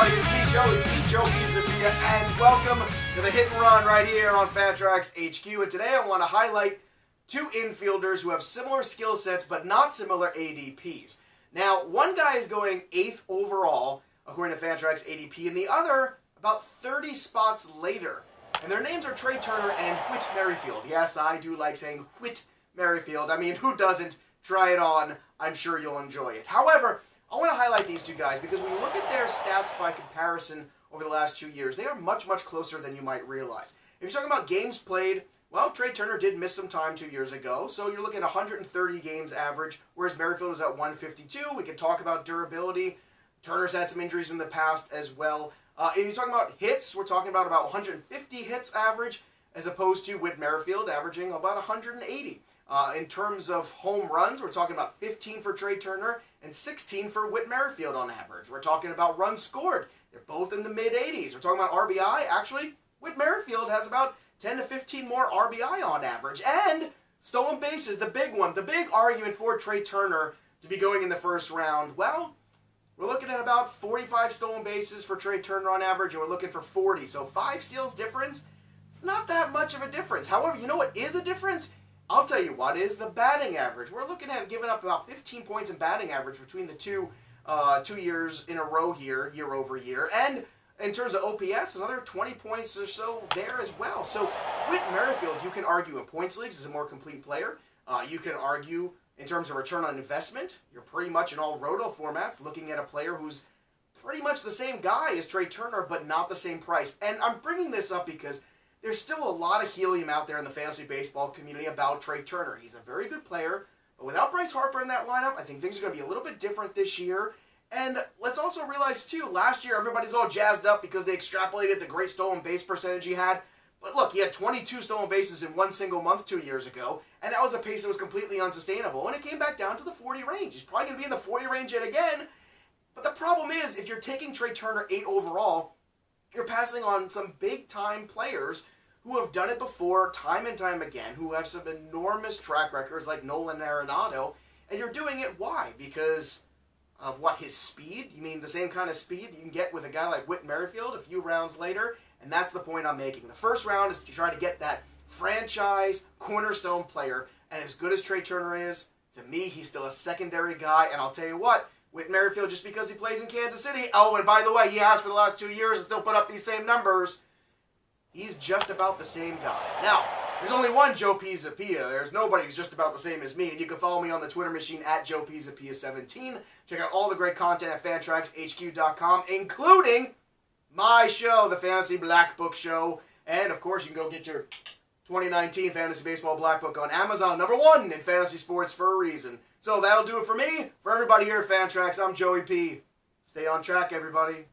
everybody, it's me, Joe Pisapia, and welcome to the Hit and Run right here on FantraxHQ. And today I want to highlight two infielders who have similar skill sets but not similar ADPs. Now, one guy is going 8th overall, according to Fantrax ADP, and the other about 30 spots later. And their names are Trea and WHIT MERRIFIELD. Yes, I do like saying WHIT MERRIFIELD. I mean, who doesn't? Try it on. I'm sure you'll enjoy it. However, I want to highlight these two guys because when you look at their stats by comparison over the last 2 years, they are much, much closer than you might realize. If you're talking about games played, well, Trea did miss some time 2 years ago, so you're looking at 130 games average, whereas Merrifield was at 152. We can talk about durability. Turner's had some injuries in the past as well. If you're talking about hits, we're talking about 150 hits average, as opposed to WHIT MERRIFIELD averaging about 180. In terms of home runs, we're talking about 15 for Trea and 16 for WHIT MERRIFIELD on average. We're talking about runs scored. They're both in the mid-80s. We're talking about RBI. Actually, WHIT MERRIFIELD has about 10 to 15 more RBI on average. And stolen bases, the big one, the big argument for Trea to be going in the first round. Well, we're looking at about 45 stolen bases for Trea on average, and we're looking for 40. So 5 steals difference, it's not that much of a difference. However, you know what is a difference? I'll tell you what is the batting average. We're looking at giving up about 15 points in batting average between the 2 years in a row here, year over year. And in terms of OPS, another 20 points or so there as well. So WHIT MERRIFIELD, you can argue in points leagues is a more complete player. You can argue in terms of return on investment. You're pretty much in all roto formats looking at a player who's pretty much the same guy as Trea but not the same price. And I'm bringing this up because there's still a lot of helium out there in the fantasy baseball community about Trea He's a very good player, but without Bryce Harper in that lineup, I think things are going to be a little bit different this year. And let's also realize, too, last year everybody's all jazzed up because they extrapolated the great stolen base percentage he had. But look, he had 22 stolen bases in one single month 2 years ago, and that was a pace that was completely unsustainable. And it came back down to the 40 range. He's probably going to be in the 40 range yet again. But the problem is, if you're taking Trea 8 overall, you're passing on some big-time players who have done it before time and time again, who have some enormous track records like Nolan Arenado, and you're doing it, why? Because of what, his speed? You mean the same kind of speed that you can get with a guy like WHIT MERRIFIELD a few rounds later? And that's the point I'm making. The first round is to try to get that franchise cornerstone player, and as good as Trea is, to me, he's still a secondary guy, and I'll tell you what, WHIT MERRIFIELD, just because he plays in Kansas City, oh, and by the way, he has for the last 2 years and still put up these same numbers, he's just about the same guy. Now, there's only one Joe Pisapia. There's nobody who's just about the same as me. And you can follow me on the Twitter machine at Joe Pisapia17. Check out all the great content at FantraxHQ.com, including my show, the Fantasy Black Book Show. And, of course, you can go get your 2019 Fantasy Baseball Black Book on Amazon, #1 in fantasy sports for a reason. So that'll do it for me. For everybody here at Fantrax, I'm Joey P. Stay on track, everybody.